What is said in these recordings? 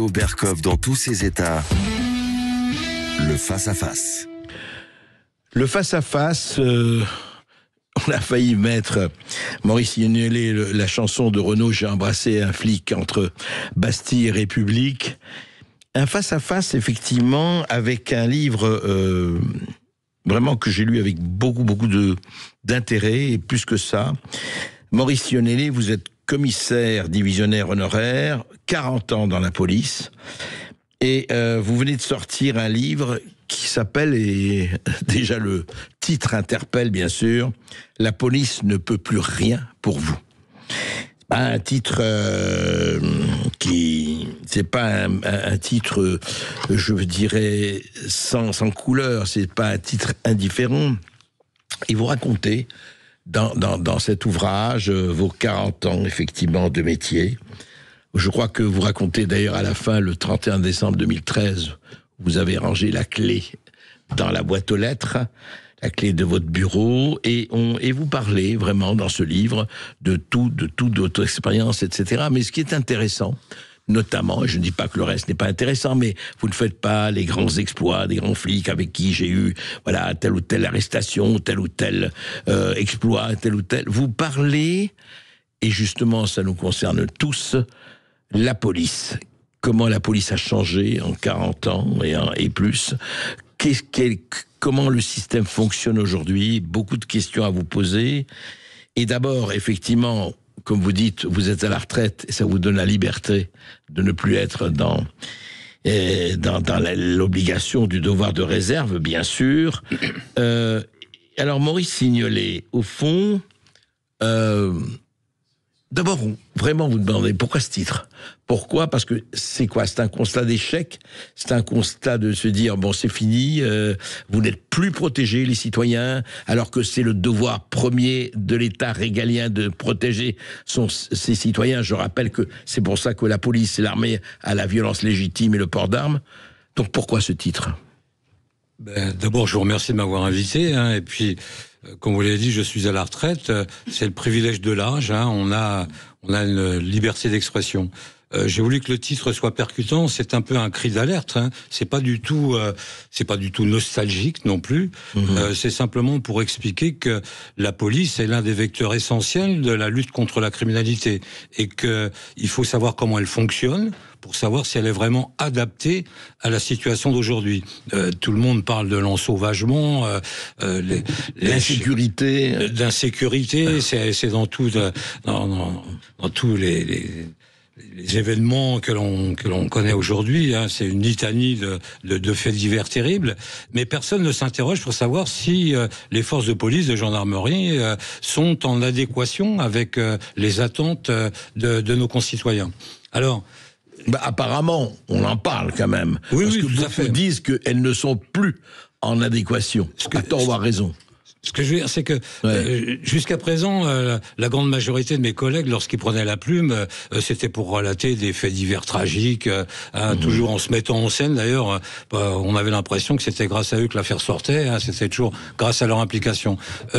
Radio Berkov dans tous ses états. Le face-à-face. Le face-à-face, on a failli mettre Maurice Signolet, la chanson de Renaud « J'ai embrassé un flic entre Bastille et République ». Un face-à-face, effectivement, avec un livre vraiment que j'ai lu avec beaucoup d'intérêt, et plus que ça. Maurice Signolet, vous êtes commissaire divisionnaire honoraire, 40 ans dans la police, et vous venez de sortir un livre qui s'appelle, et déjà le titre interpelle bien sûr, « La police ne peut plus rien pour vous ». Un titre c'est pas un titre, je dirais, sans couleur, c'est pas un titre indifférent. Et vous racontez dans cet ouvrage vos 40 ans effectivement de métier. Je crois que vous racontez d'ailleurs à la fin, le 31 décembre 2013, vous avez rangé la clé dans la boîte aux lettres, la clé de votre bureau, et vous parlez vraiment dans ce livre de toute votre expérience, etc. Mais ce qui est intéressant, notamment, et je ne dis pas que le reste n'est pas intéressant, mais vous ne faites pas les grands exploits des grands flics avec qui j'ai eu, voilà, telle ou telle arrestation, tel ou tel exploit, tel ou tel. Vous parlez, et justement, ça nous concerne tous, la police. Comment la police a changé en 40 ans et plus. Comment le système fonctionne aujourd'hui. Beaucoup de questions à vous poser. Et d'abord, effectivement, comme vous dites, vous êtes à la retraite et ça vous donne la liberté de ne plus être dans l'obligation du devoir de réserve, bien sûr. Alors, Maurice Signolet, au fond, d'abord, vraiment vous demandez pourquoi ce titre ? Pourquoi ? Parce que c'est quoi ? C'est un constat d'échec ? C'est un constat de se dire, bon, c'est fini, vous n'êtes plus protégés, les citoyens, alors que c'est le devoir premier de l'État régalien de protéger ses citoyens. Je rappelle que c'est pour ça que la police et l'armée a la violence légitime et le port d'armes. Donc pourquoi ce titre ? D'abord, je vous remercie de m'avoir invité, et puis... Comme vous l'avez dit, je suis à la retraite. C'est le privilège de l'âge. On a une liberté d'expression. J'ai voulu que le titre soit percutant. C'est un peu un cri d'alerte. C'est pas du tout nostalgique non plus. C'est simplement pour expliquer que la police est l'un des vecteurs essentiels de la lutte contre la criminalité et que il faut savoir comment elle fonctionne pour savoir si elle est vraiment adaptée à la situation d'aujourd'hui. Tout le monde parle de l'ensauvagement, l'insécurité. D'insécurité, c'est dans tous les événements que l'on connaît aujourd'hui. C'est une litanie de faits divers terribles. Mais personne ne s'interroge pour savoir si les forces de police, de gendarmerie sont en adéquation avec les attentes de nos concitoyens. Alors, apparemment, on en parle quand même. Oui, parce que tout à fait. Beaucoup disent qu'elles ne sont plus en adéquation. À tort ou à raison. Ce que je veux dire, c'est que jusqu'à présent, la grande majorité de mes collègues, lorsqu'ils prenaient la plume, c'était pour relater des faits divers tragiques, toujours en se mettant en scène. D'ailleurs, on avait l'impression que c'était grâce à eux que l'affaire sortait. C'était toujours grâce à leur implication.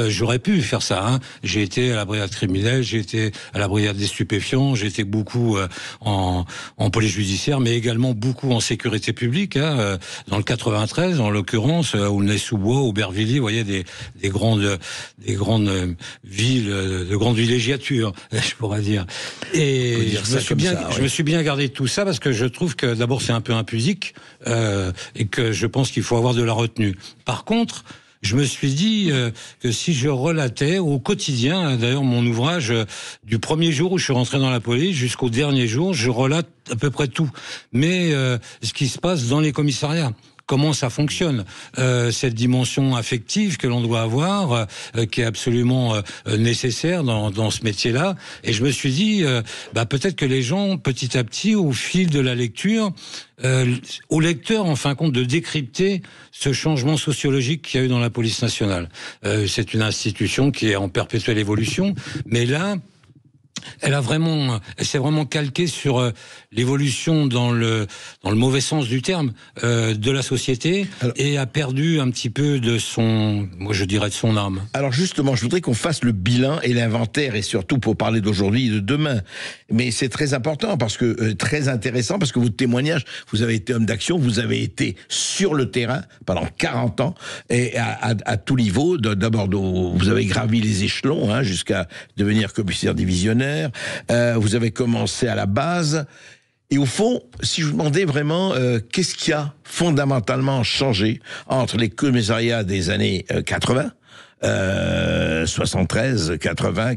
J'aurais pu faire ça. J'ai été à la brigade criminelle, j'ai été à la brigade des stupéfiants, j'ai été beaucoup en police judiciaire, mais également beaucoup en sécurité publique. Dans le 93, en l'occurrence, Aulnay-sous-Bois, Aubervilliers, vous voyez des grandes villes, de grandes villégiatures, je pourrais dire. Et je me suis bien gardé de tout ça parce que je trouve que d'abord c'est un peu impudique et que je pense qu'il faut avoir de la retenue. Par contre, je me suis dit que si je relatais au quotidien, d'ailleurs mon ouvrage, du premier jour où je suis rentré dans la police jusqu'au dernier jour, je relate à peu près tout. Mais ce qui se passe dans les commissariats, comment ça fonctionne, cette dimension affective que l'on doit avoir, qui est absolument nécessaire dans ce métier-là. Et je me suis dit, peut-être que les gens, petit à petit, au fil de la lecture, au lecteur, en fin de compte, de décrypter ce changement sociologique qu'il y a eu dans la police nationale. C'est une institution qui est en perpétuelle évolution, mais là, Elle s'est vraiment calquée sur l'évolution dans le mauvais sens du terme de la société. Alors, et a perdu un petit peu de son, moi je dirais de son âme. Alors justement, je voudrais qu'on fasse le bilan et l'inventaire, et surtout pour parler d'aujourd'hui et de demain. Mais c'est très important parce que très intéressant parce que votre témoignage, vous avez été homme d'action, vous avez été sur le terrain pendant 40 ans et à tout niveau. D'abord, vous avez gravi les échelons jusqu'à devenir commissaire divisionnaire. Vous avez commencé à la base. Et au fond, si je vous demandais vraiment qu'est-ce qui a fondamentalement changé entre les commissariats des années 80, 73, 80,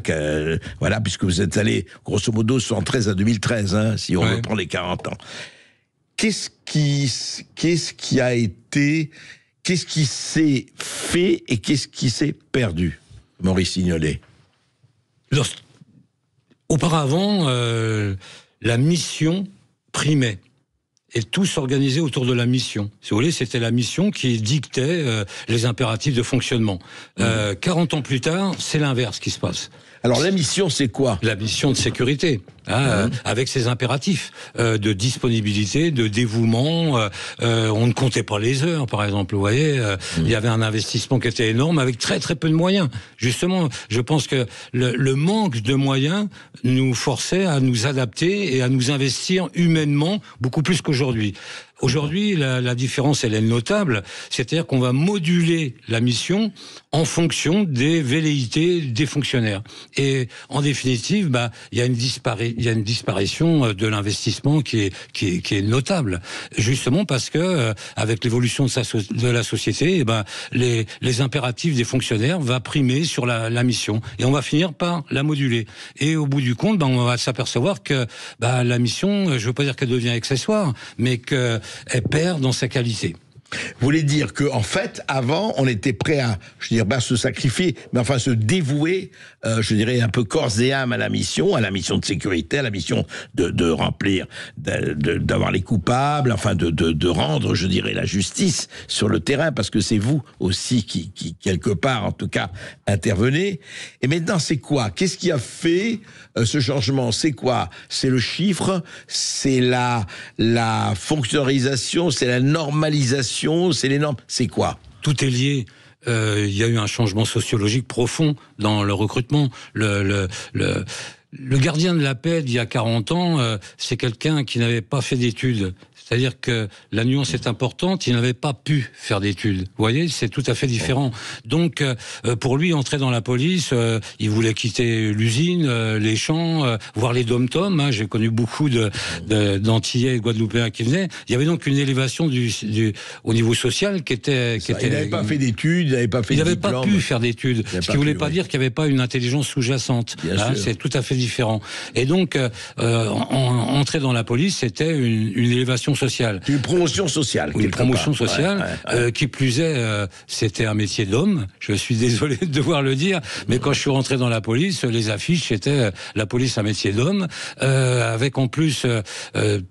voilà, puisque vous êtes allé grosso modo 73 à 2013, si on reprend les 40 ans. Qu'est-ce qui s'est fait et qu'est-ce qui s'est perdu, Maurice Signolet? Auparavant, la mission primait. Et tout s'organisait autour de la mission. Si vous voulez, c'était la mission qui dictait les impératifs de fonctionnement. 40 ans plus tard, c'est l'inverse qui se passe. Alors la mission, c'est quoi? La mission de sécurité, avec ses impératifs de disponibilité, de dévouement. On ne comptait pas les heures, par exemple. Vous voyez, il y avait un investissement qui était énorme avec très très peu de moyens. Justement, je pense que le manque de moyens nous forçait à nous adapter et à nous investir humainement beaucoup plus qu'aujourd'hui. Aujourd'hui, la différence, elle est notable. C'est-à-dire qu'on va moduler la mission en fonction des velléités des fonctionnaires. Et en définitive, il y a une disparition de l'investissement qui est notable. Justement parce que, avec l'évolution de la société, les impératifs des fonctionnaires va primer sur la mission. Et on va finir par la moduler. Et au bout du compte, on va s'apercevoir que, la mission, je veux pas dire qu'elle devient accessoire, mais que elle perd dans sa qualité. Vous voulez dire que, en fait, avant, on était prêt à, se sacrifier, mais enfin se dévouer, je dirais un peu corps et âme à la mission de sécurité, à la mission de remplir, d'avoir les coupables, enfin de rendre, je dirais, la justice sur le terrain, parce que c'est vous aussi qui quelque part, en tout cas, intervenez. Et maintenant, c'est quoi? Qu'est-ce qui a fait ce changement? C'est quoi? C'est le chiffre, c'est la fonctionnalisation, c'est la normalisation, c'est les normes, c'est quoi? Tout est lié. Il y a eu un changement sociologique profond dans le recrutement. Le gardien de la paix d'il y a 40 ans, c'est quelqu'un qui n'avait pas fait d'études. C'est-à-dire que la nuance est importante, il n'avait pas pu faire d'études. Vous voyez, c'est tout à fait différent. Donc, pour lui, entrer dans la police, il voulait quitter l'usine, les champs, voir les dom-toms. J'ai connu beaucoup d'Antillais et Guadeloupéens qui venaient. Il y avait donc une élévation au niveau social qui était... Il n'avait pas fait d'études, il n'avait pas fait de diplôme. Il n'avait pas pu faire d'études, ce qui ne voulait pas dire qu'il n'y avait pas une intelligence sous-jacente. C'est tout à fait différent. Et donc, entrer dans la police, c'était une élévation sociale. Une promotion sociale. Une promotion sociale, qui plus est, c'était un métier d'homme. Je suis désolé de devoir le dire, mais quand je suis rentré dans la police, les affiches étaient la police un métier d'homme, avec en plus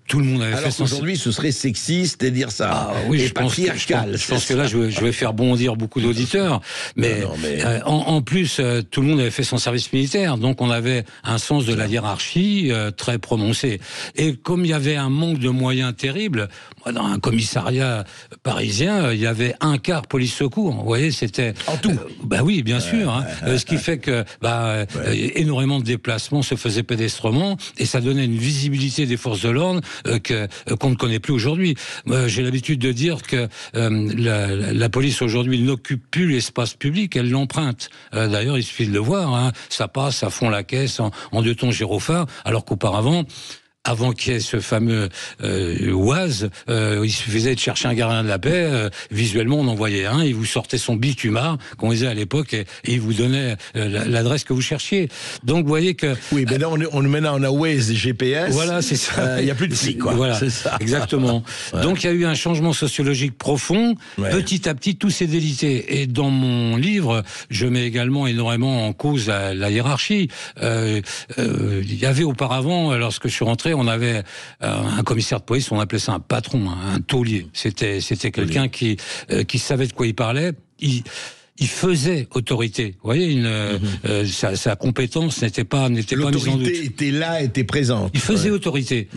tout le monde avait fait. Aujourd'hui, ce serait sexiste de dire ça. Oui, et patriarcal. Je pense que là, je vais faire bondir beaucoup d'auditeurs, mais en plus, tout le monde avait fait son service militaire, donc on avait un sens de la hiérarchie très prononcé. Et comme il y avait un manque de moyens terrible, moi, dans un commissariat parisien, il y avait un quart police-secours. Vous voyez, c'était... En tout. Oui, bien sûr. Ce qui fait que énormément de déplacements se faisaient pédestrement et ça donnait une visibilité des forces de l'ordre qu'on ne connaît plus aujourd'hui. J'ai l'habitude de dire que la police aujourd'hui n'occupe plus l'espace public, elle l'emprunte. D'ailleurs, il suffit de le voir. Ça passe à fond la caisse en 2 tons gyrophare, alors qu'auparavant... Avant qu'il y ait ce fameux OAS, il suffisait de chercher un gardien de la paix. Visuellement, on en voyait un, il vous sortait son bitumar, qu'on disait à l'époque, et il vous donnait l'adresse que vous cherchiez. Donc, vous voyez que... Oui, mais là, maintenant, on a Waze et GPS. Voilà, c'est ça. Il n'y a plus de flics, quoi. Voilà, c'est ça. Exactement. Donc, il y a eu un changement sociologique profond. Petit à petit, tout s'est délité. Et dans mon livre, je mets également énormément en cause la hiérarchie. Il y avait auparavant, lorsque je suis rentré, on avait un commissaire de police, on appelait ça un patron, un taulier. C'était quelqu'un qui savait de quoi il parlait. il faisait autorité. Vous voyez, sa compétence n'était pas mise en doute. L'autorité était là, était présente. Il faisait autorité.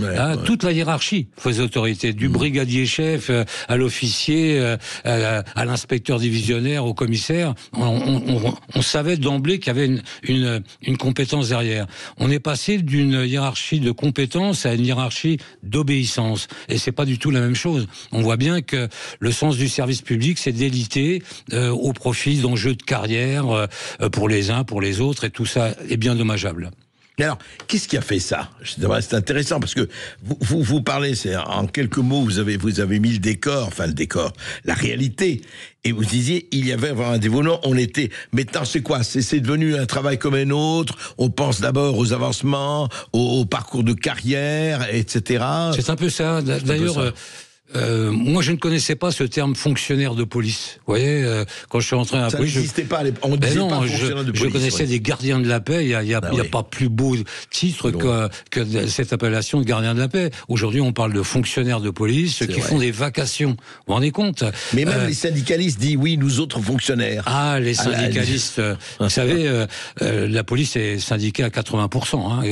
Toute la hiérarchie faisait autorité, du brigadier chef à l'officier, à l'inspecteur divisionnaire, au commissaire. On savait d'emblée qu'il y avait une compétence derrière. On est passé d'une hiérarchie de compétence à une hiérarchie d'obéissance. Et c'est pas du tout la même chose. On voit bien que le sens du service public, c'est d'éliter au profit d'enjeux de carrière pour les uns, pour les autres, et tout ça est bien dommageable. Alors, qu'est-ce qui a fait ça? C'est intéressant parce que vous parlez, en quelques mots, vous avez mis le décor, la réalité. Et vous disiez, il y avait vraiment un dévouement, maintenant c'est quoi? C'est devenu un travail comme un autre, on pense d'abord aux avancements, au parcours de carrière, etc. C'est un peu ça. D'ailleurs, moi, je ne connaissais pas ce terme fonctionnaire de police. Vous voyez, quand je suis rentré à la police, ça n'existait pas. On disait pas fonctionnaire de police. Je connaissais des gardiens de la paix. Il y a pas plus beau titre que cette appellation de gardien de la paix. Aujourd'hui, on parle de fonctionnaires de police qui font des vacations. Vous vous rendez compte? Mais même les syndicalistes disent oui, nous autres fonctionnaires. Ah, les syndicalistes. Vous savez, la police est syndiquée à 80%. Hein,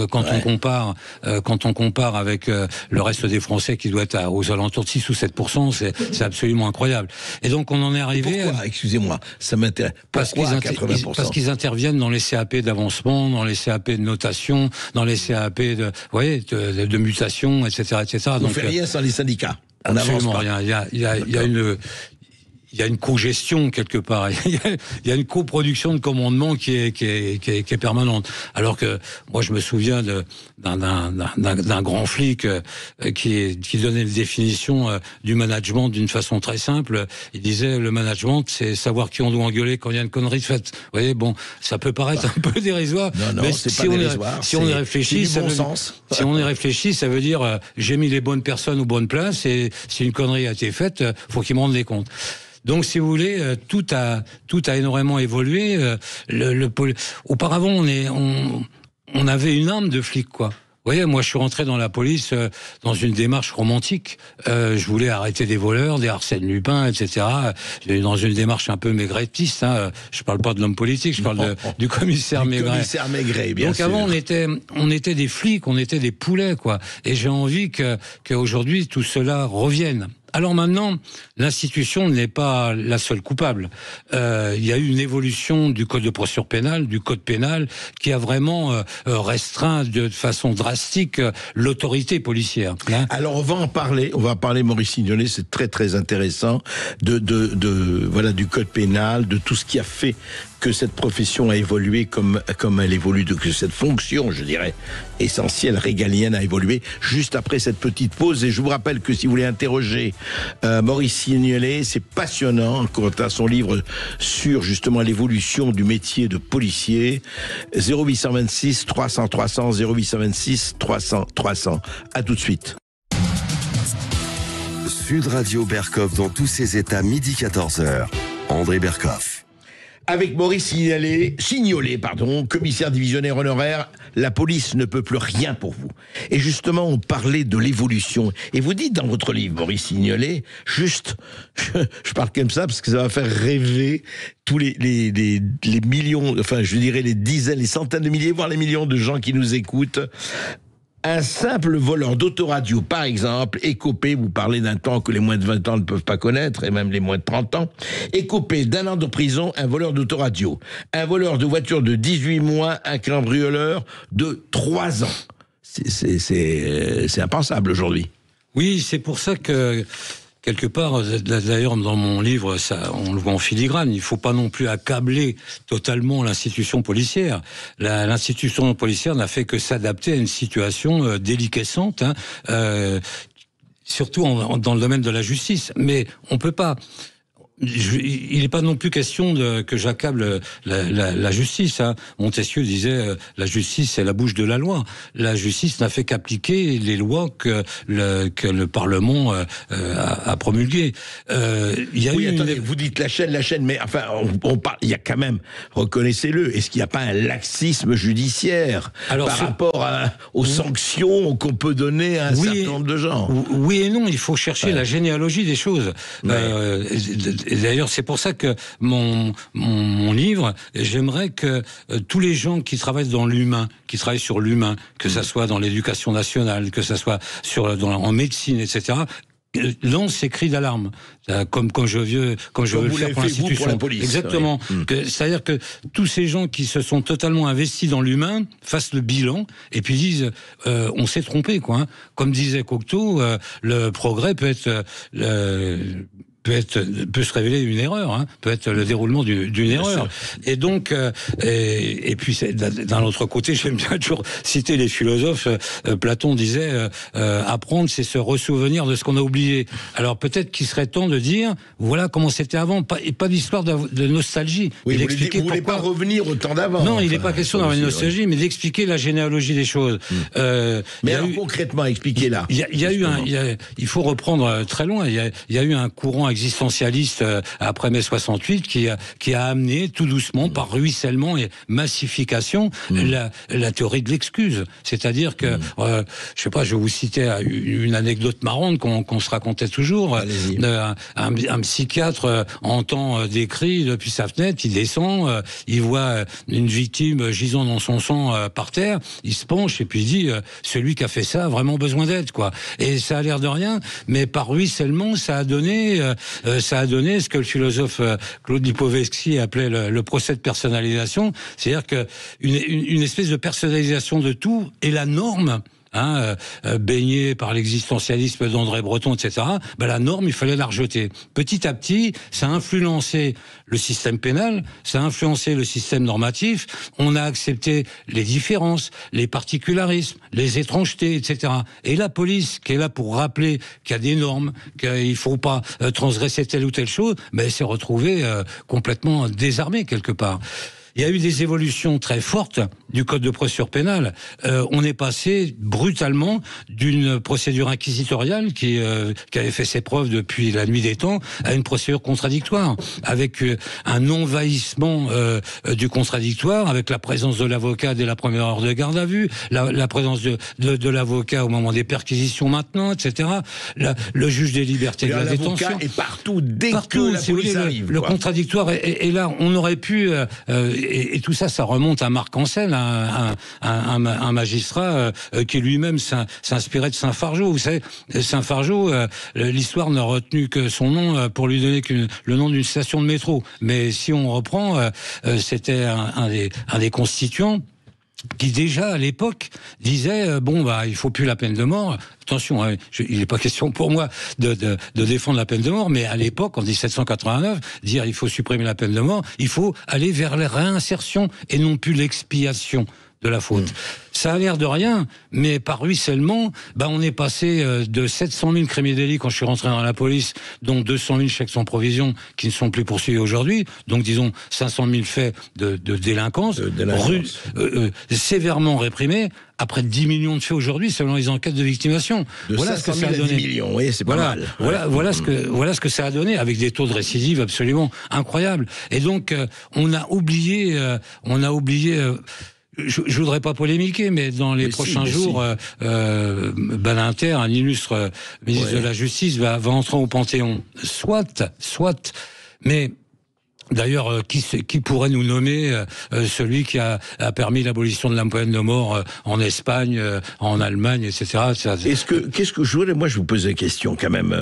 quand on compare avec le reste des Français qui doit être aux alentours de 6 ou 7%, c'est absolument incroyable. Et donc on en est arrivé... Pourquoi? Excusez-moi, ça m'intéresse. Pourquoi à 80%? Parce qu'ils interviennent dans les CAP d'avancement, dans les CAP de notation, dans les CAP de mutation, etc. On ne fait rien sans les syndicats. On n'avance pas. Rien. Il y a une co-gestion quelque part. Il y a une coproduction de commandement qui est permanente. Alors que moi, je me souviens d'un grand flic qui donnait la définition du management d'une façon très simple. Il disait le management, c'est savoir qui on doit engueuler quand il y a une connerie de faite. Vous voyez, bon, ça peut paraître un peu dérisoire. Non, mais c'est pas dérisoire. Si on y réfléchit, ça veut dire j'ai mis les bonnes personnes aux bonnes places et si une connerie a été faite, faut qu'ils me rendent les comptes. Donc, si vous voulez, tout a énormément évolué. Auparavant, on avait une âme de flic, quoi. Vous voyez, moi, je suis rentré dans la police dans une démarche romantique. Je voulais arrêter des voleurs, des Arsène Lupin, etc. Dans une démarche un peu maigretiste. Hein. Je parle pas de l'homme politique, je parle du commissaire Maigret. Commissaire Maigret, bien sûr. Donc avant, on était des flics, on était des poulets, quoi. Et j'ai envie qu'aujourd'hui tout cela revienne. Alors maintenant, l'institution n'est pas la seule coupable. Il y a eu une évolution du code de procédure pénale, du code pénal, qui a vraiment restreint de façon drastique l'autorité policière. Hein. Alors on va parler, Maurice Signolet, c'est très très intéressant du code pénal, de tout ce qui a fait que cette profession a évolué comme elle évolue, que cette fonction, je dirais, essentielle, régalienne a évolué, juste après cette petite pause. Et je vous rappelle que si vous voulez interroger Maurice Signolet, c'est passionnant, quant à son livre sur justement l'évolution du métier de policier, 0826 300 300, 0826 300 300. À tout de suite. Sud Radio Berkhoff dans tous ses états, midi 14h. André Berkhoff. Avec Maurice Signolet, commissaire divisionnaire honoraire, la police ne peut plus rien pour vous. Et justement, on parlait de l'évolution. Et vous dites dans votre livre, Maurice Signolet, je parle comme ça parce que ça va faire rêver tous les millions, enfin je dirais les dizaines, les centaines de milliers, voire les millions de gens qui nous écoutent. Un simple voleur d'autoradio, par exemple, écopé, vous parlez d'un temps que les moins de 20 ans ne peuvent pas connaître, et même les moins de 30 ans, écopé d'1 an de prison, un voleur d'autoradio, un voleur de voiture de 18 mois, un cambrioleur de 3 ans. C'est impensable aujourd'hui. Oui, c'est pour ça que... Quelque part, d'ailleurs, dans mon livre, ça, on le voit en filigrane. Il ne faut pas non plus accabler totalement l'institution policière. L'institution policière n'a fait que s'adapter à une situation déliquescente, surtout dans le domaine de la justice. Mais on peut pas. Il n'est pas non plus question que j'accable la justice. Hein. Montesquieu disait la justice c'est la bouche de la loi. La justice n'a fait qu'appliquer les lois que le Parlement a promulguées. Vous dites la chaîne, mais enfin on parle. Il y a quand même, reconnaissez-le. Est-ce qu'il n'y a pas un laxisme judiciaire rapport aux sanctions qu'on peut donner à un certain nombre de gens? Oui et non. Il faut chercher la généalogie des choses. d'ailleurs, c'est pour ça que mon livre, j'aimerais que tous les gens qui travaillent dans l'humain, qui travaillent sur l'humain, que ça soit dans l'éducation nationale, que ça soit en médecine, etc., lance ces cris d'alarme, comme je veux le faire pour l'institution. Pour la police. Exactement. Ouais. C'est-à-dire que tous ces gens qui se sont totalement investis dans l'humain fassent le bilan et puis disent on s'est trompé, quoi. Hein. Comme disait Cocteau, le progrès peut se révéler une erreur, hein, peut être le déroulement d'une erreur. Et donc, et puis d'un autre côté, j'aime bien toujours citer les philosophes. Platon disait apprendre, c'est se ressouvenir de ce qu'on a oublié. Alors peut-être qu'il serait temps de dire voilà comment c'était avant, pas d'histoire de nostalgie. Oui, vous voulez pas revenir au temps d'avant. Non, il n'est pas question d'avoir une nostalgie, mais d'expliquer la généalogie des choses. Mais alors concrètement, expliquez-la. Il faut reprendre très loin. Il y a eu un courant existentialiste après mai 68 qui a amené tout doucement par ruissellement et massification la théorie de l'excuse. C'est-à-dire que je sais pas, je vais vous citer une anecdote marrante qu'on se racontait toujours. Un psychiatre entend des cris depuis sa fenêtre, il descend, il voit une victime gisant dans son sang par terre, il se penche et puis il dit celui qui a fait ça a vraiment besoin d'aide, quoi. Et ça a l'air de rien, mais par ruissellement ça a donné ce que le philosophe Claude Lipovetsky appelait le procès de personnalisation, c'est-à-dire que une espèce de personnalisation de tout est la norme. Baigné par l'existentialisme d'André Breton, etc., la norme, il fallait la rejeter. Petit à petit, ça a influencé le système pénal, ça a influencé le système normatif, on a accepté les différences, les particularismes, les étrangetés, etc. Et la police, qui est là pour rappeler qu'il y a des normes, qu'il ne faut pas transgresser telle ou telle chose, elle s'est retrouvée complètement désarmée quelque part. Il y a eu des évolutions très fortes du code de procédure pénale. On est passé brutalement d'une procédure inquisitoriale qui avait fait ses preuves depuis la nuit des temps à une procédure contradictoire, avec un envahissement du contradictoire, avec la présence de l'avocat dès la première heure de garde à vue, la présence de l'avocat au moment des perquisitions maintenant, etc. Le juge des libertés de la détention. L'avocat est partout dès que la police arrive. Le contradictoire est là. On aurait pu... Et tout ça remonte à Marc Ancel, un magistrat qui lui-même s'inspirait de Saint-Fargeau. Vous savez, Saint-Fargeau, l'histoire n'a retenu que son nom pour lui donner le nom d'une station de métro. Mais si on reprend, c'était un des constituants qui déjà à l'époque disait il faut plus la peine de mort. Attention, il n'est pas question pour moi de défendre la peine de mort, mais à l'époque, en 1789, dire il faut supprimer la peine de mort, il faut aller vers la réinsertion et non plus l'expiation de la faute. Ça a l'air de rien, mais par ruissellement, on est passé de 700 000 crimes et délits quand je suis rentré dans la police, dont 200 000 chèques sans provision qui ne sont plus poursuivis aujourd'hui, donc disons 500 000 faits de délinquance, sévèrement réprimés, après 10 millions de faits aujourd'hui, selon les enquêtes de victimation. Voilà ce que ça a donné. 10 millions, oui, c'est pas mal. Voilà ce que ça a donné, avec des taux de récidive absolument incroyables. Et donc, on a oublié. Je voudrais pas polémiquer, mais dans les prochains jours, Badinter, un illustre ministre de la Justice, va entrer au Panthéon. Soit. Mais d'ailleurs, qui pourrait nous nommer celui qui a permis l'abolition de la peine de mort en Espagne, en Allemagne, etc. Qu'est-ce que je voulais, moi, je vous pose la question quand même.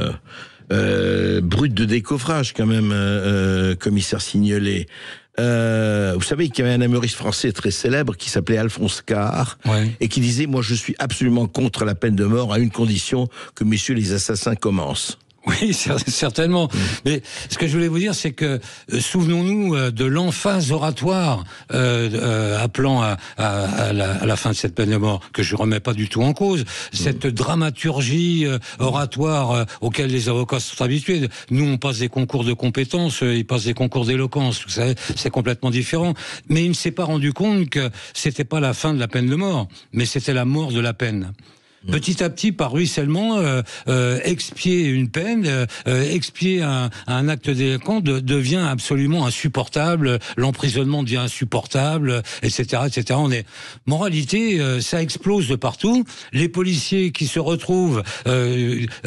Brut de décoffrage quand même, commissaire Signolet. Vous savez qu'il y avait un humoriste français très célèbre qui s'appelait Alphonse Karr et qui disait moi je suis absolument contre la peine de mort à une condition que messieurs les assassins commencent. Oui, certainement. Mais ce que je voulais vous dire, c'est que souvenons-nous de l'emphase oratoire appelant à la fin de cette peine de mort, que je remets pas du tout en cause. Cette dramaturgie oratoire auquel les avocats sont habitués. Nous, on passe des concours de compétences, ils passent des concours d'éloquence. Vous savez, c'est complètement différent. Mais il ne s'est pas rendu compte que c'était pas la fin de la peine de mort, mais c'était la mort de la peine. Petit à petit, par ruissellement, expier une peine, expier un acte délinquant devient absolument insupportable. L'emprisonnement devient insupportable, etc., etc. Moralité, ça explose de partout. Les policiers qui se retrouvent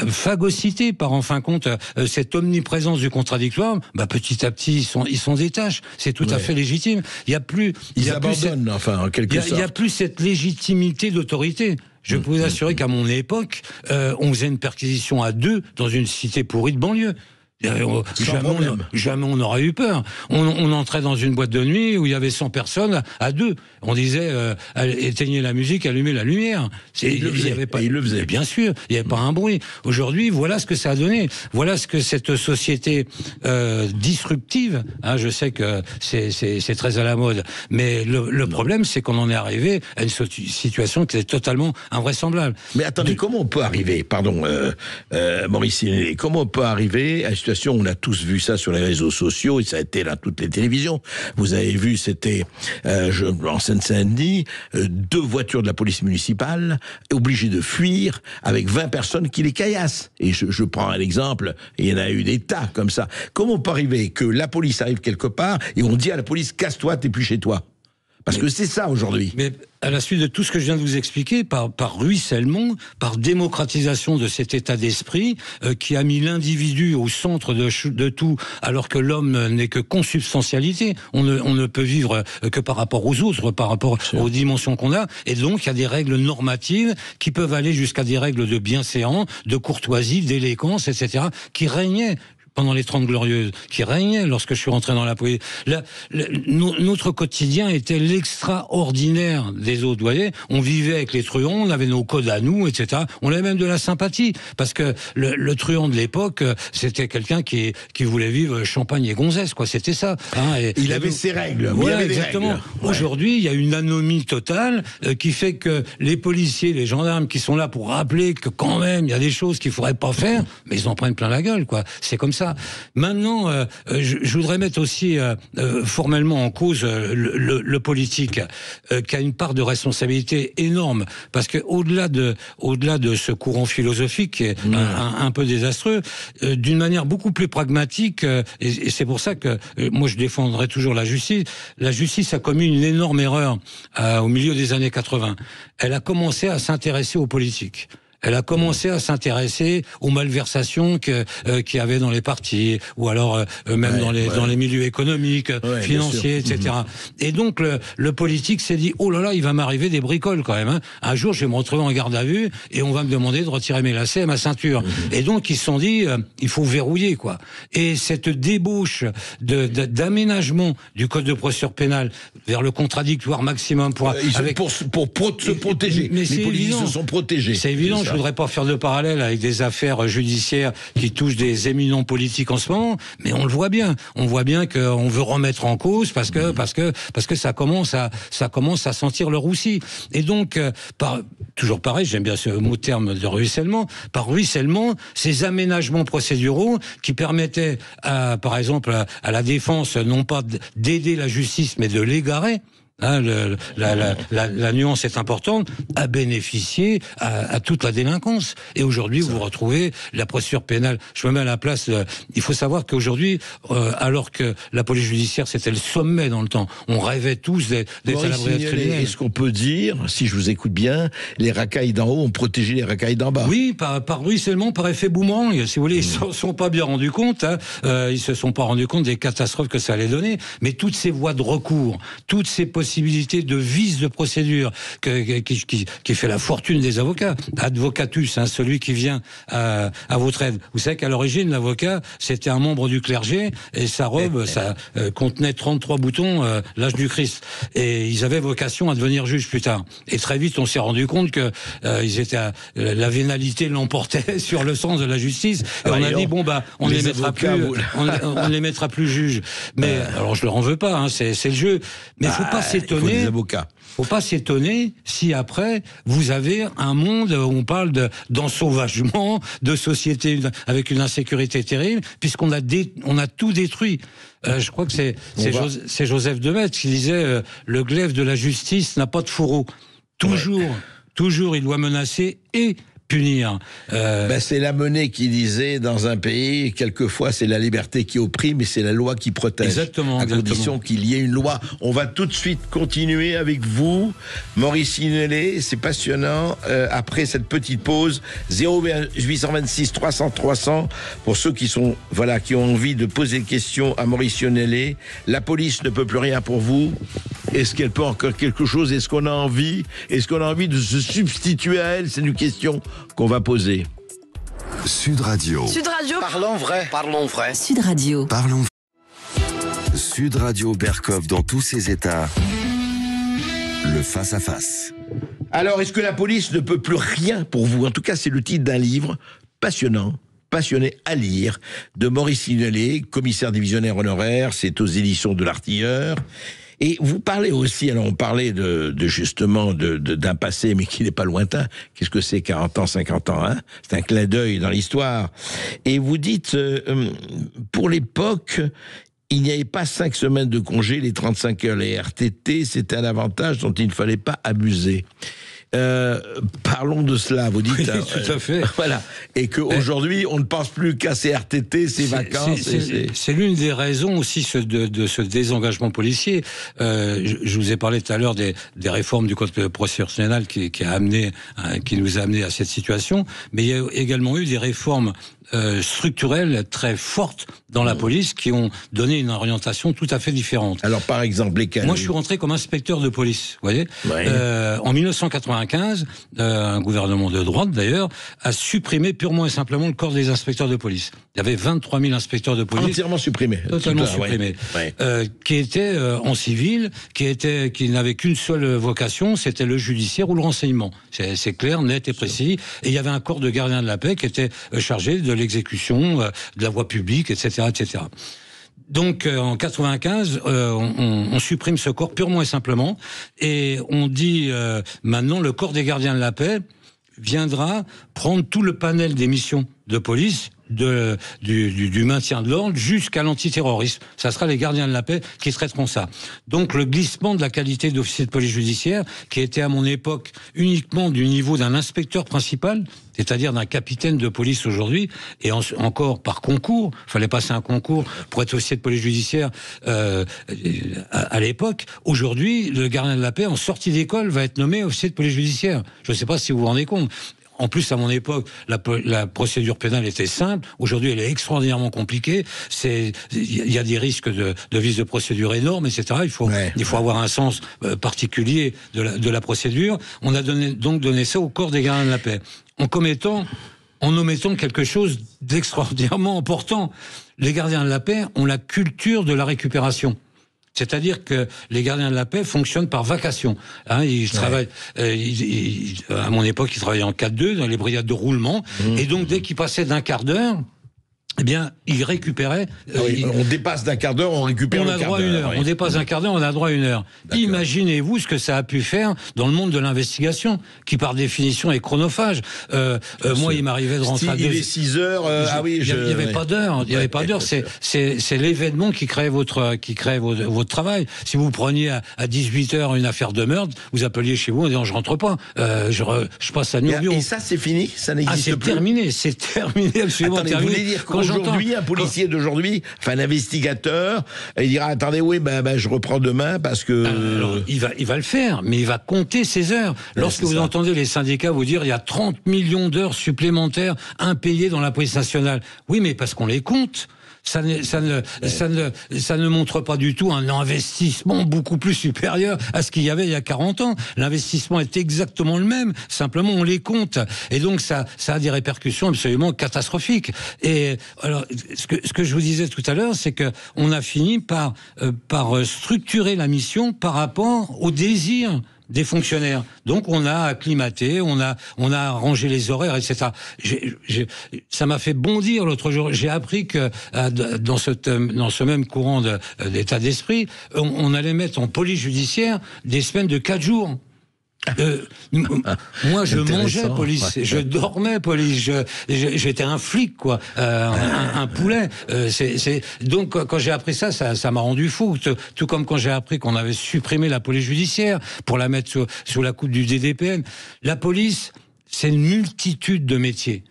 phagocytés par, en fin de compte, cette omniprésence du contradictoire, petit à petit, ils s'en détachent. C'est tout à fait légitime. Il y a plus, ils abandonnent, en quelque sorte. Il n'y a plus cette légitimité d'autorité. Je peux vous assurer qu'à mon époque, on faisait une perquisition à 2 dans une cité pourrie de banlieue. Jamais on n'aurait eu peur. On entrait dans une boîte de nuit où il y avait 100 personnes à 2. On disait éteignez la musique, allumez la lumière. Il le faisait. Bien sûr, il n'y avait pas un bruit. Aujourd'hui, voilà ce que ça a donné. Voilà ce que cette société disruptive. Je sais que c'est très à la mode, mais le problème, c'est qu'on en est arrivé à une situation qui est totalement invraisemblable. Mais attendez, comment on peut arriver, Maurice, comment on peut arriver à une situation, on a tous vu ça sur les réseaux sociaux, et ça a été là toutes les télévisions. Vous avez vu, c'était en Seine-Saint-Denis, 2 voitures de la police municipale obligées de fuir avec 20 personnes qui les caillassent. Et je prends un exemple, il y en a eu des tas comme ça. Comment on peut arriver que la police arrive quelque part et on dit à la police casse-toi, t'es plus chez toi? Parce que c'est ça aujourd'hui. Mais à la suite de tout ce que je viens de vous expliquer, par ruissellement, par démocratisation de cet état d'esprit qui a mis l'individu au centre de tout, alors que l'homme n'est que consubstantialité. On ne peut vivre que par rapport aux autres, par rapport aux dimensions qu'on a. Et donc, il y a des règles normatives qui peuvent aller jusqu'à des règles de bienséance, de courtoisie, d'élégance, etc., qui régnaient pendant les 30 Glorieuses, qui régnaient lorsque je suis rentré dans la police. Notre quotidien était l'extraordinaire des autres, vous voyez. On vivait avec les truands, on avait nos codes à nous, etc. On avait même de la sympathie, parce que le truand de l'époque, c'était quelqu'un qui voulait vivre champagne et gonzesse, quoi. C'était ça. Il avait ses règles. Voilà, exactement. Règles. Aujourd'hui, il y a une anomie totale qui fait que les policiers, les gendarmes qui sont là pour rappeler que quand même, il y a des choses qu'il faudrait pas faire, mais ils en prennent plein la gueule, quoi. C'est comme ça. Maintenant, je voudrais mettre aussi formellement en cause le politique, qui a une part de responsabilité énorme, parce que au-delà de ce courant philosophique qui est un peu désastreux, d'une manière beaucoup plus pragmatique, et c'est pour ça que moi je défendrai toujours la justice. La justice a commis une énorme erreur au milieu des années 80. Elle a commencé à s'intéresser aux politiques. Elle a commencé à s'intéresser aux malversations qu'il y avait dans les partis, ou alors même dans les milieux économiques, financiers, etc. Et donc le politique s'est dit, oh là là, il va m'arriver des bricoles quand même. Un jour, je vais me retrouver en garde à vue et on va me demander de retirer mes lacets et ma ceinture. Et donc ils se sont dit, il faut verrouiller, quoi. Et cette débauche d'aménagement du code de procédure pénale vers le contradictoire maximum pour se protéger. Mais les policiers se sont protégés. C'est évident. Je voudrais pas faire de parallèle avec des affaires judiciaires qui touchent des éminents politiques en ce moment, mais on le voit bien. On voit bien qu'on veut remettre en cause parce que ça commence à sentir le roussi. Et donc, toujours pareil, j'aime bien ce mot terme de ruissellement. Par ruissellement, ces aménagements procéduraux qui permettaient, par exemple, à la défense non pas d'aider la justice, mais de l'égarer. La nuance est importante, à bénéficier à toute la délinquance. Et aujourd'hui, vous retrouvez la procédure pénale. Je me mets à la place. Il faut savoir qu'aujourd'hui, alors que la police judiciaire c'était le sommet dans le temps, on rêvait tous d'être à la brigade criminelle. Est-ce qu'on peut dire, si je vous écoute bien, les racailles d'en haut ont protégé les racailles d'en bas? Oui, par ruissellement, par effet boomerang. Si vous voulez, ils se sont pas bien rendus compte. Ils se sont pas rendus compte des catastrophes que ça allait donner. Mais toutes ces voies de recours, toutes ces possibilité de vice de procédure qui fait la fortune des avocats. Advocatus, celui qui vient à votre aide. Vous savez qu'à l'origine, l'avocat, c'était un membre du clergé et sa robe, ça contenait 33 boutons, l'âge du Christ. Et ils avaient vocation à devenir juges plus tard. Et très vite, on s'est rendu compte que la vénalité l'emportait sur le sens de la justice. Et on a dit on les mettra plus juges. Mais alors je leur en veux pas, c'est le jeu. Mais faut pas s'étonner. Faut pas s'étonner si après vous avez un monde où on parle d'ensauvagement, de société avec une insécurité terrible, puisqu'on a tout détruit. Je crois que c'est Joseph de Maistre qui disait le glaive de la justice n'a pas de fourreau. Toujours Toujours, il doit menacer et punir. C'est la monnaie qui disait dans un pays, quelquefois c'est la liberté qui opprime, mais c'est la loi qui protège. Exactement. À condition qu'il y ait une loi. On va tout de suite continuer avec vous, Maurice Sinelet, c'est passionnant. Après cette petite pause, 0826 300 300 pour ceux qui sont, qui ont envie de poser des questions à Maurice Sinelet. La police ne peut plus rien pour vous. Est-ce qu'elle peut encore quelque chose? Est-ce qu'on a envie de se substituer à elle? C'est une question qu'on va poser. Sud Radio. Sud Radio. Parlons vrai. Parlons vrai. Sud Radio. Parlons. Sud Radio Berkov dans tous ses états. Le face-à-face. Alors, est-ce que la police ne peut plus rien pour vous? En tout cas, c'est le titre d'un livre passionné à lire, de Maurice Sinelet, commissaire divisionnaire honoraire. C'est aux éditions de l'Artilleur. Et vous parlez aussi, alors on parlait justement d'un passé, mais qui n'est pas lointain. Qu'est-ce que c'est 40 ans, 50 ans, hein? C'est un clin d'œil dans l'histoire. Et vous dites, pour l'époque, il n'y avait pas 5 semaines de congé, les 35 heures, les RTT, c'était un avantage dont il ne fallait pas abuser. Parlons de cela, vous dites. Oui, tout à fait. Voilà. Et qu'aujourd'hui, on ne pense plus qu'à ces RTT, ces vacances. C'est l'une des raisons aussi de ce désengagement policier. Je vous ai parlé tout à l'heure des réformes du code procédural qui nous a amené à cette situation. Mais il y a également eu des réformes structurelles très fortes dans la police qui ont donné une orientation tout à fait différente. Alors par exemple, lesquelles? Moi je suis rentré comme inspecteur de police, vous voyez. Ouais. En 1995, un gouvernement de droite d'ailleurs a supprimé purement et simplement le corps des inspecteurs de police. Il y avait 23 000 inspecteurs de police. Entièrement supprimés. Totalement supprimés. Ouais. Qui étaient en civil, qui n'avaient qu'une seule vocation, c'était le judiciaire ou le renseignement. C'est clair, net et précis. Et il y avait un corps de gardiens de la paix qui était chargé de l'exécution, de la voie publique, etc., etc. Donc en 95, on supprime ce corps purement et simplement, et on dit maintenant le corps des gardiens de la paix viendra prendre tout le panel des missions de police, du maintien de l'ordre jusqu'à l'antiterrorisme. Ça sera les gardiens de la paix qui traiteront ça. Donc le glissement de la qualité d'officier de police judiciaire, qui était à mon époque uniquement du niveau d'un inspecteur principal, c'est-à-dire d'un capitaine de police aujourd'hui, et encore par concours, il fallait passer un concours pour être officier de police judiciaire à l'époque. Aujourd'hui, le gardien de la paix, en sortie d'école, va être nommé officier de police judiciaire. Je ne sais pas si vous vous rendez compte. En plus, à mon époque, la procédure pénale était simple. Aujourd'hui, elle est extraordinairement compliquée. Il y a des risques de vices de procédure énormes, etc. Il faut avoir un sens particulier de la procédure. On a donc donné ça au corps des gardiens de la paix. En omettant quelque chose d'extraordinairement important. Les gardiens de la paix ont la culture de la récupération. C'est-à-dire que les gardiens de la paix fonctionnent par vacation. Ils travaillent. À mon époque, ils travaillaient en 4-2 dans les brigades de roulement. Et donc, dès qu'ils passaient d'un quart d'heure, eh bien, ils récupéraient. On dépasse d'un quart d'heure, on récupère un quart d'heure. On dépasse d'un quart d'heure, on a droit à 1 heure. Imaginez-vous ce que ça a pu faire dans le monde de l'investigation, qui par définition est chronophage. Moi, il m'arrivait de rentrer à 2 heures. Il est 6 heures. Il n'y avait pas d'heure. Il n'y avait pas d'heure. C'est l'événement qui crée votre travail. Si vous preniez à 18 heures une affaire de meurtre, vous appeliez chez vous en disant je rentre pas. Je passe la nuit au bureau. Et ça, c'est fini. Ça n'existe plus. C'est terminé, absolument terminé. Vous voulez dire qu'aujourd'hui, un policier d'aujourd'hui, un investigateur, il dira attendez, je reprends demain parce que. Alors, il va le faire, mais il va compter ses heures. Lorsque vous entendez les syndicats vous dire il y a 30 millions d'heures supplémentaires impayées dans la police nationale, oui, mais parce qu'on les compte. Ça ne montre pas du tout un investissement beaucoup plus supérieur à ce qu'il y avait il y a 40 ans. L'investissement est exactement le même, simplement on les compte. Et donc ça a des répercussions absolument catastrophiques. Et alors, ce que je vous disais tout à l'heure, c'est que on a fini par structurer la mission par rapport au désir des fonctionnaires. Donc on a acclimaté, on a arrangé les horaires, etc. Ça m'a fait bondir l'autre jour. J'ai appris que dans ce même courant d'état d'esprit, on allait mettre en police judiciaire des semaines de 4 jours. Moi, je mangeais police, je dormais police, j'étais un flic, quoi, un poulet. Donc, quand j'ai appris ça m'a rendu fou. Tout comme quand j'ai appris qu'on avait supprimé la police judiciaire pour la mettre sous la coupe du DDPN. La police, c'est une multitude de métiers.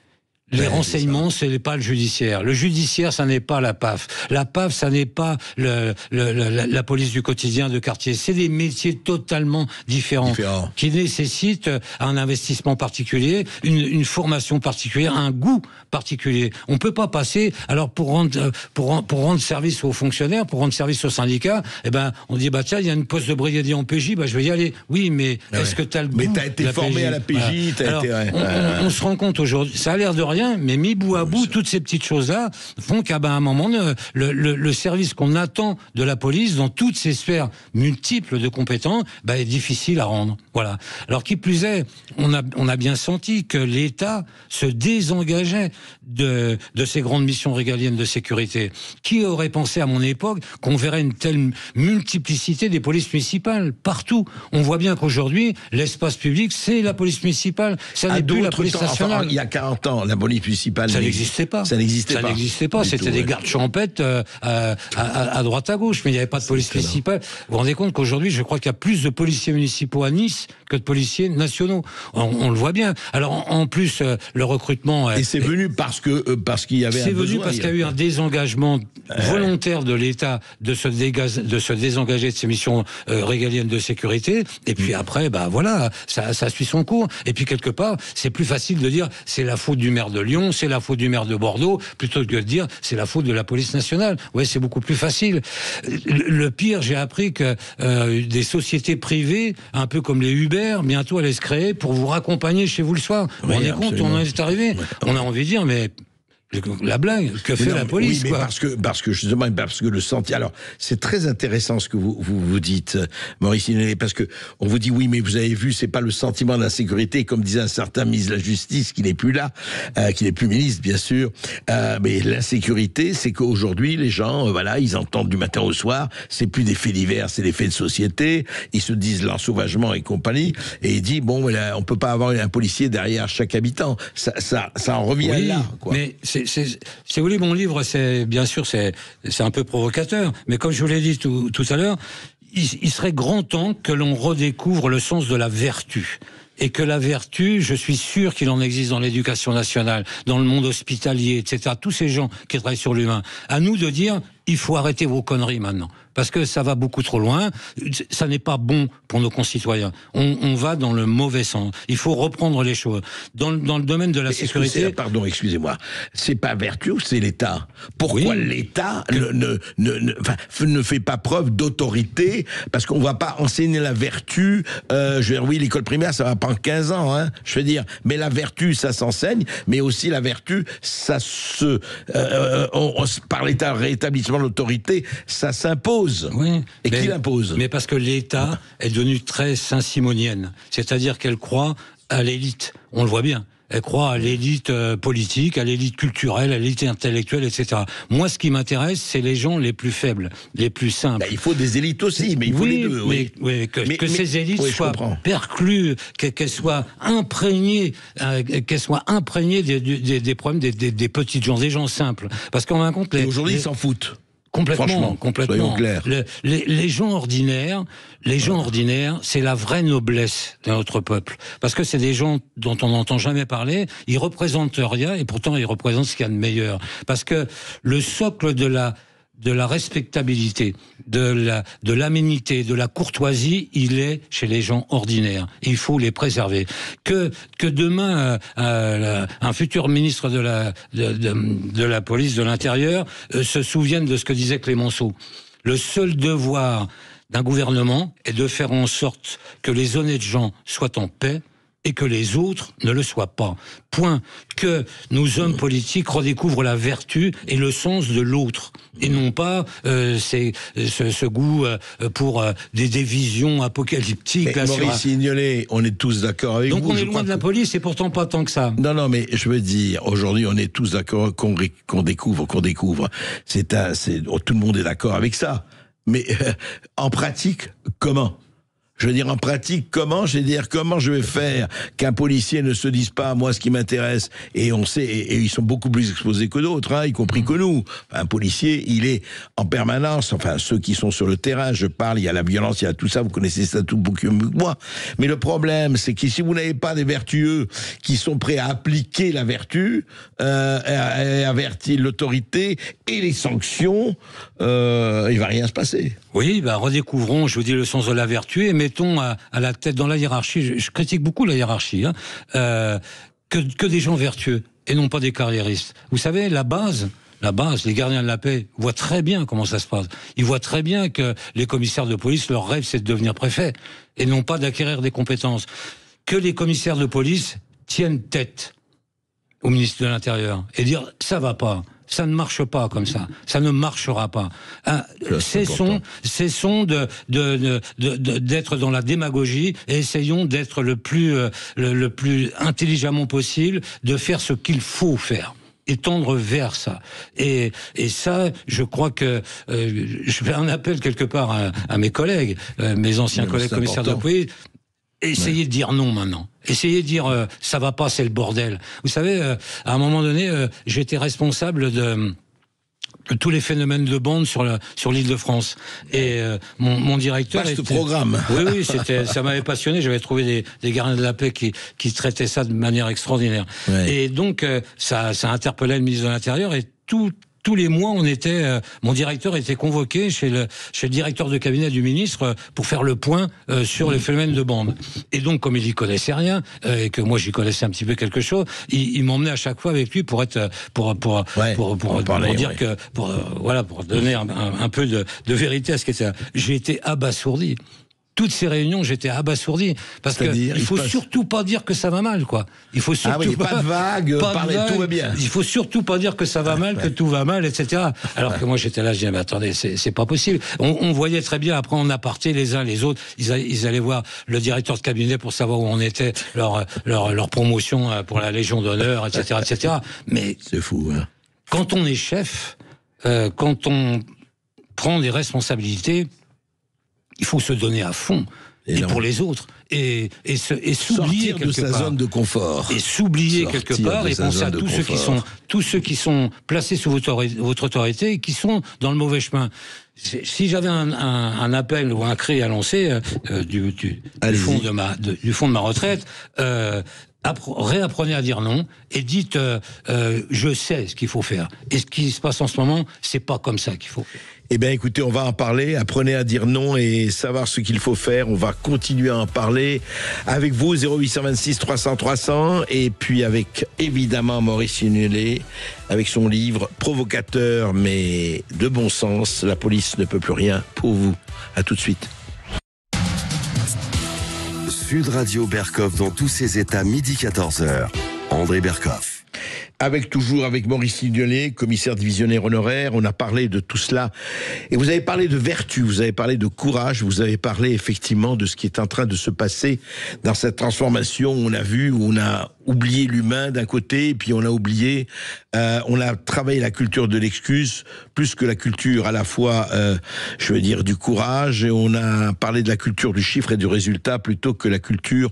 Les renseignements, ce n'est pas le judiciaire. Le judiciaire, ça n'est pas la PAF. La PAF, ça n'est pas la police du quotidien de quartier. C'est des métiers totalement différents. Qui nécessitent un investissement particulier, une formation particulière, un goût particulier. On peut pas passer. Alors pour rendre service aux fonctionnaires, pour rendre service aux syndicats, eh ben on dit tiens, il y a une poste de brigadier en PJ, je vais y aller. Oui, mais est-ce que tu as le goût? Mais tu as été formé à la PJ, on se rend compte aujourd'hui, ça a l'air de rien, mais mis bout à bout, toutes ces petites choses-là font qu'à un moment, le service qu'on attend de la police dans toutes ces sphères multiples de compétences est difficile à rendre. Voilà. Alors qui plus est, on a bien senti que l'État se désengageait de ces grandes missions régaliennes de sécurité. Qui aurait pensé à mon époque qu'on verrait une telle multiplicité des polices municipales partout? On voit bien qu'aujourd'hui, l'espace public, c'est la police municipale. Ça n'est plus la police nationale. Il y a 40 ans, la police municipale... Ça n'existait pas. Ça n'existait pas. C'était des gardes champêtres à droite à gauche, mais il n'y avait pas de police municipale. Vous vous rendez compte qu'aujourd'hui, je crois qu'il y a plus de policiers municipaux à Nice que de policiers nationaux. On le voit bien. Alors, en plus, le recrutement... Et c'est venu parce qu'il y avait un besoin. C'est venu parce qu'il y a eu un désengagement volontaire de l'État de se désengager de ses missions régaliennes de sécurité. Et puis après, voilà, ça suit son cours. Et puis quelque part, c'est plus facile de dire c'est la faute du maire de Lyon, c'est la faute du maire de Bordeaux, plutôt que de dire c'est la faute de la police nationale. Ouais, c'est beaucoup plus facile. Le pire, j'ai appris que des sociétés privées, un peu comme les Uber, bientôt allaient se créer pour vous raccompagner chez vous le soir. Vous vous rendez compte, on en est arrivé. On a envie de dire, mais la blague, que fait la police, oui, mais quoi. parce que justement, parce que le sentier. Alors, c'est très intéressant ce que vous dites, Maurice Signolet, parce que on vous dit oui, mais vous avez vu, c'est pas le sentiment d'insécurité, comme disait un certain ministre de la Justice, qui n'est plus là, qui n'est plus ministre, bien sûr. Mais l'insécurité, c'est qu'aujourd'hui, les gens, ils entendent du matin au soir, c'est plus des faits divers, c'est des faits de société. Ils se disent l'ensauvagement et compagnie, et ils disent on peut pas avoir un policier derrière chaque habitant. Ça en revient là, quoi. Mais si vous voulez, mon livre, bien sûr, c'est un peu provocateur, mais comme je vous l'ai dit tout à l'heure, il serait grand temps que l'on redécouvre le sens de la vertu. Et que la vertu, je suis sûr qu'il en existe dans l'éducation nationale, dans le monde hospitalier, etc. Tous ces gens qui travaillent sur l'humain. À nous de dire, il faut arrêter vos conneries maintenant. Parce que ça va beaucoup trop loin. Ça n'est pas bon pour nos concitoyens. On va dans le mauvais sens. Il faut reprendre les choses. Dans le domaine de la sécurité... Pardon, excusez-moi. C'est pas vertu ou c'est l'État? Pourquoi l'État ne fait pas preuve d'autorité? Parce qu'on va pas enseigner la vertu. L'école primaire, ça va pas en 15 ans, hein. Je veux dire, mais la vertu, ça s'enseigne. Mais aussi la vertu, ça par l'État, rétablissement de l'autorité, ça s'impose. Oui, et qui l'impose? Mais parce que l'État est devenue très saint-simonienne. C'est-à-dire qu'elle croit à l'élite. On le voit bien. Elle croit à l'élite politique, à l'élite culturelle, à l'élite intellectuelle, etc. Moi, ce qui m'intéresse, c'est les gens les plus faibles, les plus simples. Il faut des élites aussi, mais il faut les deux. Que ces élites soient perclues, qu'elles soient imprégnées, des problèmes des petites gens, des gens simples. Parce qu'en fin de compte, aujourd'hui, ils s'en foutent. Complètement. Soyons clairs. Les gens ordinaires, c'est la vraie noblesse de notre peuple. Parce que c'est des gens dont on n'entend jamais parler, ils représentent rien, et pourtant ils représentent ce qu'il y a de meilleur. Parce que le socle de la respectabilité, de l'aménité, de la courtoisie, il est chez les gens ordinaires. Il faut les préserver. Que demain un futur ministre de la police de l'intérieur se souvienne de ce que disait Clémenceau. Le seul devoir d'un gouvernement est de faire en sorte que les honnêtes gens soient en paix et que les autres ne le soient pas. Point. Que nos hommes politiques redécouvrent la vertu et le sens de l'autre. Et non pas ce goût pour des visions apocalyptiques. Maurice Signolet, on est tous d'accord avec vous. Donc on est loin de la police et pourtant pas tant que ça. Non, mais je veux dire, aujourd'hui on est tous d'accord qu'on découvre. Tout le monde est d'accord avec ça. Mais en pratique, comment ? Je veux dire, en pratique, comment je vais faire qu'un policier ne se dise pas, moi, ce qui m'intéresse, et on sait, et ils sont beaucoup plus exposés que d'autres, hein, y compris que nous. Un policier, il est en permanence, enfin, ceux qui sont sur le terrain, je parle, il y a la violence, il y a tout ça, vous connaissez ça tout beaucoup mieux que moi. Mais le problème, c'est que si vous n'avez pas des vertueux qui sont prêts à appliquer la vertu, et avertir l'autorité et les sanctions, il va rien se passer. Oui, redécouvrons, je vous dis, le sens de la vertu et mettons à la tête dans la hiérarchie, je critique beaucoup la hiérarchie, que des gens vertueux et non pas des carriéristes. Vous savez, la base, les gardiens de la paix voient très bien comment ça se passe. Ils voient très bien que les commissaires de police, leur rêve, c'est de devenir préfet et non pas d'acquérir des compétences. Que les commissaires de police tiennent tête au ministre de l'Intérieur et dire ça va pas. Ça ne marche pas comme ça. Ça ne marchera pas. Cessons d'être dans la démagogie et essayons d'être le plus intelligemment possible, de faire ce qu'il faut faire et tendre vers ça. Et ça, je crois que je fais un appel quelque part à mes collègues, mes anciens collègues commissaires de police. Essayez de dire non maintenant. Essayez de dire ça va pas, c'est le bordel. Vous savez, à un moment donné, j'étais responsable de tous les phénomènes de bande sur l'Île-de-France. Et mon directeur... Vaste programme. Oui, ça m'avait passionné. J'avais trouvé des gardiens de la paix qui traitaient ça de manière extraordinaire. Ouais. Et donc, ça interpellait le ministre de l'Intérieur et tous les mois, mon directeur était convoqué chez le directeur de cabinet du ministre pour faire le point sur les phénomènes de bande. Et donc, comme il y connaissait rien et que moi j'y connaissais un petit peu quelque chose, il m'emmenait à chaque fois avec lui pour donner un peu de vérité à ce qu'était. J'ai été abasourdi. Toutes ces réunions, j'étais abasourdi parce que il faut surtout pas dire que ça va mal, quoi. Il faut surtout pas de vague, tout va bien. Il faut surtout pas dire que ça va mal, que tout va mal, etc. Alors que moi j'étais là, je disais mais attendez, c'est pas possible. On voyait très bien après en aparté les uns les autres, ils allaient voir le directeur de cabinet pour savoir où on était, leur promotion pour la Légion d'honneur, etc., etc. Mais c'est fou, hein. Quand on est chef, quand on prend des responsabilités, il faut se donner à fond, et pour les autres, et s'oublier quelque part. Sortir de sa zone de confort. Et s'oublier quelque part, et penser à tous ceux qui sont placés sous votre autorité, et qui sont dans le mauvais chemin. Si j'avais un appel ou un cri à lancer du fond de ma retraite, réapprenez à dire non et dites je sais ce qu'il faut faire. Et ce qui se passe en ce moment, c'est pas comme ça qu'il faut faire. Eh bien, écoutez, on va en parler. Apprenez à dire non et savoir ce qu'il faut faire. On va continuer à en parler avec vous, 0826 300 300, et puis avec, évidemment, Maurice Signolet, avec son livre provocateur, mais de bon sens. La police ne peut plus rien pour vous. À tout de suite. Sud Radio Berkoff dans tous ses états, midi 14h. André Berkoff. Toujours avec Maurice Signolet, commissaire divisionnaire honoraire, on a parlé de tout cela. Et vous avez parlé de vertu, vous avez parlé de courage, vous avez parlé effectivement de ce qui est en train de se passer dans cette transformation. On a vu, on a oublié l'humain d'un côté, et puis on a travaillé la culture de l'excuse, plus que la culture à la fois, du courage, et on a parlé de la culture du chiffre et du résultat, plutôt que la culture,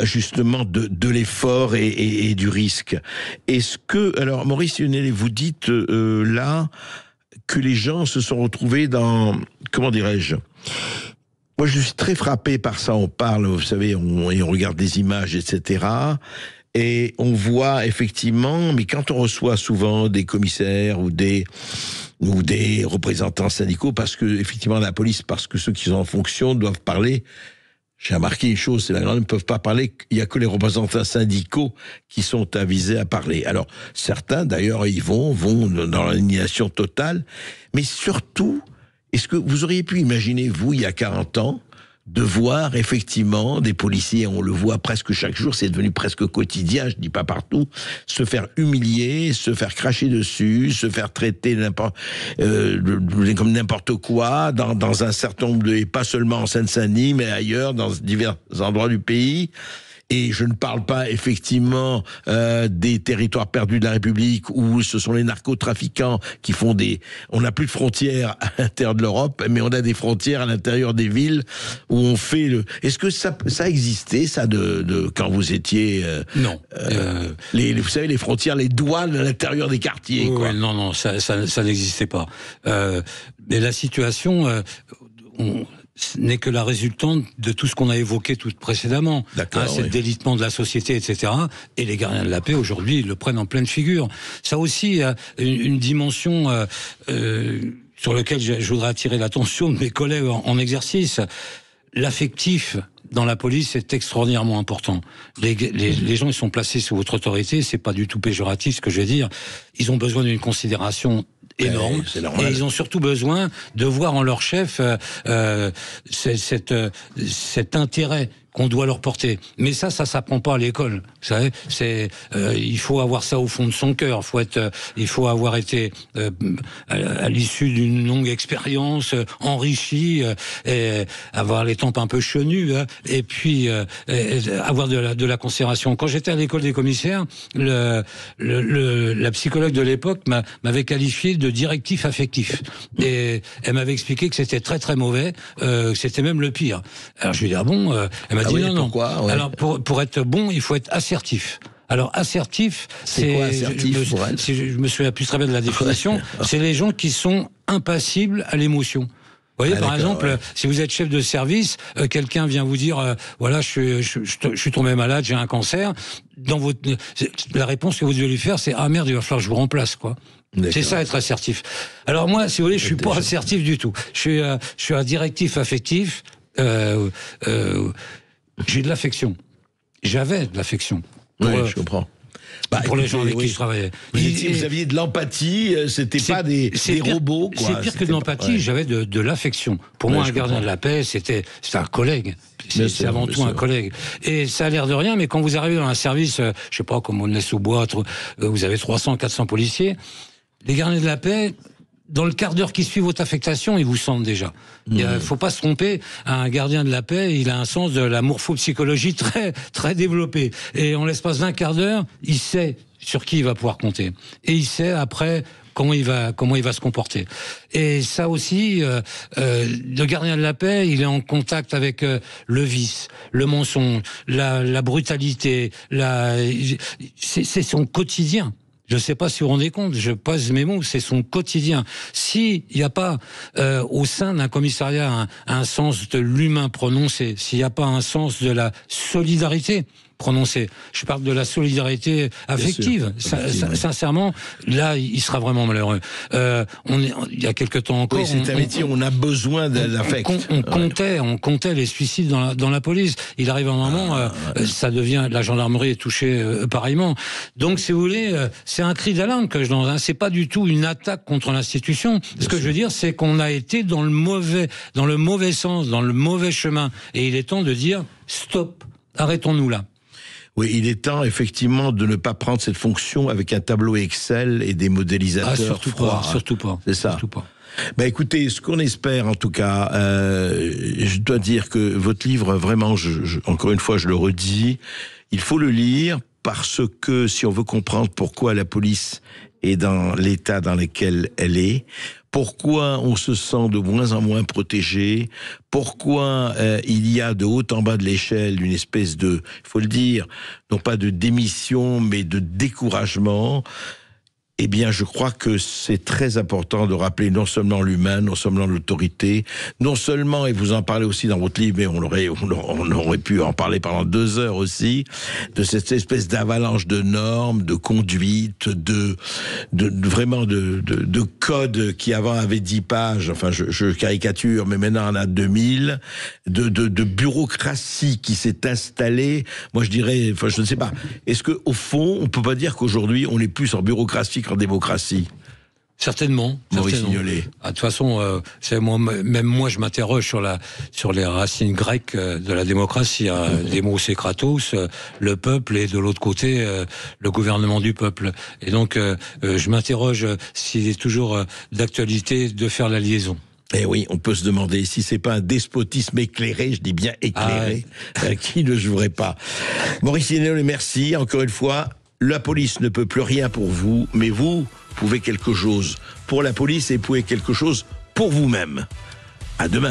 justement, de l'effort et du risque. Alors, Maurice Signolet, vous dites là que les gens se sont retrouvés dans, comment dirais-je, moi je suis très frappé par ça, on parle, vous savez, on regarde des images, etc., et on voit effectivement, mais quand on reçoit souvent des commissaires ou des représentants syndicaux, parce que effectivement la police, parce que ceux qui sont en fonction doivent parler. J'ai remarqué une chose, c'est que ils ne peuvent pas parler, il n'y a que les représentants syndicaux qui sont avisés à parler. Alors, certains, d'ailleurs, ils vont dans l'indignation totale, mais surtout, est-ce que vous auriez pu imaginer, vous, il y a 40 ans, de voir effectivement des policiers, on le voit presque chaque jour, c'est devenu presque quotidien, je dis pas partout, se faire humilier, se faire cracher dessus, se faire traiter comme n'importe quoi dans un certain nombre et pas seulement en Seine-Saint-Denis, mais ailleurs, dans divers endroits du pays. Et je ne parle pas effectivement des territoires perdus de la République où ce sont les narcotrafiquants qui font on n'a plus de frontières à l'intérieur de l'Europe, mais on a des frontières à l'intérieur des villes où on fait Est-ce que ça existait, ça, de quand vous étiez... Non. Vous savez, les frontières, les douanes à l'intérieur des quartiers, quoi. Non, ça n'existait pas. Mais la situation... n'est que la résultante de tout ce qu'on a évoqué tout précédemment. C'est le délitement de la société, etc. Et les gardiens de la paix, aujourd'hui, ils le prennent en pleine figure. Ça aussi, une dimension sur laquelle je voudrais attirer l'attention de mes collègues en exercice. L'affectif dans la police est extraordinairement important. Les gens, ils sont placés sous votre autorité, c'est pas du tout péjoratif ce que je vais dire. Ils ont besoin d'une considération énorme, et ils ont surtout besoin de voir en leur chef cet intérêt qu'on doit leur porter. Mais ça s'apprend pas à l'école. Vous savez, il faut avoir ça au fond de son cœur. Il faut avoir été à l'issue d'une longue expérience, enrichi, et avoir les tempes un peu chenues, et puis avoir de la considération. Quand j'étais à l'école des commissaires, la psychologue de l'époque m'avait qualifié de directif affectif, et elle m'avait expliqué que c'était très très mauvais, que c'était même le pire. Alors je lui ai dit elle m'a dit non. Pourquoi, ouais. Alors pour être bon, il faut être assertif. Alors assertif, c'est quoi assertif pour elle ? Si je me souviens plus très bien de la définition, c'est les gens qui sont impassibles à l'émotion. Vous voyez, par exemple, si vous êtes chef de service, quelqu'un vient vous dire, voilà, je suis tombé malade, j'ai un cancer. La réponse que vous devez lui faire, c'est ah merde, il va falloir que je vous remplace, quoi. C'est ça, être assertif. Alors moi, si vous voulez, je suis pas assertif du tout. Je suis un directif affectif. J'ai de l'affection. J'avais de l'affection. Je comprends. Pour les gens avec qui je travaillais. Vous aviez de l'empathie, c'était pas des robots, quoi. C'est pire que de l'empathie, j'avais de l'affection. Pour moi, un gardien de la paix, c'était un collègue. C'est avant tout un collègue. Et ça a l'air de rien, mais quand vous arrivez dans un service, je sais pas, comme Aulnay-sous-Bois, vous avez 300, 400 policiers, les gardiens de la paix, dans le quart d'heure qui suit votre affectation, ils vous sentent déjà. Il faut pas se tromper, un gardien de la paix, il a un sens de la morphopsychologie très, très développé. Et en l'espace d'un quart d'heure, il sait sur qui il va pouvoir compter. Et il sait après comment il va se comporter. Et ça aussi, le gardien de la paix, il est en contact avec le vice, le mensonge, la brutalité, c'est son quotidien. Je ne sais pas si vous vous rendez compte, je pose mes mots, c'est son quotidien. S'il n'y a pas au sein d'un commissariat un sens de l'humain prononcé, s'il n'y a pas un sens de la solidarité prononcé. Je parle de la solidarité affective. Sincèrement, là, il sera vraiment malheureux. Il y a quelque temps encore... Oui, c'est un métier où on a besoin d'affect. On comptait les suicides dans la police. Il arrive un moment, ça devient... La gendarmerie est touchée pareillement. Donc, si vous voulez, c'est un cri d'alarme que je lance. C'est pas du tout une attaque contre l'institution. Ce que je veux dire, c'est qu'on a été dans le mauvais sens, dans le mauvais chemin. Et il est temps de dire, stop, arrêtons-nous là. Oui, il est temps, effectivement, de ne pas prendre cette fonction avec un tableau Excel et des modélisateurs froids. Surtout pas. C'est ça. Surtout pas. Écoutez, ce qu'on espère, en tout cas, je dois dire que votre livre, vraiment, encore une fois, je le redis, il faut le lire parce que si on veut comprendre pourquoi la police est dans l'état dans lequel elle est, pourquoi on se sent de moins en moins protégé, pourquoi il y a de haut en bas de l'échelle une espèce de, il faut le dire, non pas de démission, mais de découragement. Eh bien, je crois que c'est très important de rappeler non seulement l'humain, non seulement l'autorité, non seulement, et vous en parlez aussi dans votre livre, mais on aurait pu en parler pendant 2 heures aussi, de cette espèce d'avalanche de normes, de conduite, vraiment de codes qui avant avaient 10 pages, enfin je caricature, mais maintenant on a 2000, de bureaucratie qui s'est installée. Moi je dirais, enfin je ne sais pas, est-ce que au fond, on peut pas dire qu'aujourd'hui on est plus en bureaucratie en démocratie? Certainement. Maurice Signolet. De toute façon, même moi, je m'interroge sur les racines grecques de la démocratie. Demos et Kratos, le peuple, et de l'autre côté, le gouvernement du peuple. Et donc, je m'interroge s'il est toujours d'actualité de faire la liaison. Et oui, on peut se demander si c'est pas un despotisme éclairé, je dis bien éclairé, qui ne jouerait pas. Maurice Yannone, merci encore une fois. La police ne peut plus rien pour vous, mais vous pouvez quelque chose pour la police et vous pouvez quelque chose pour vous-même. À demain.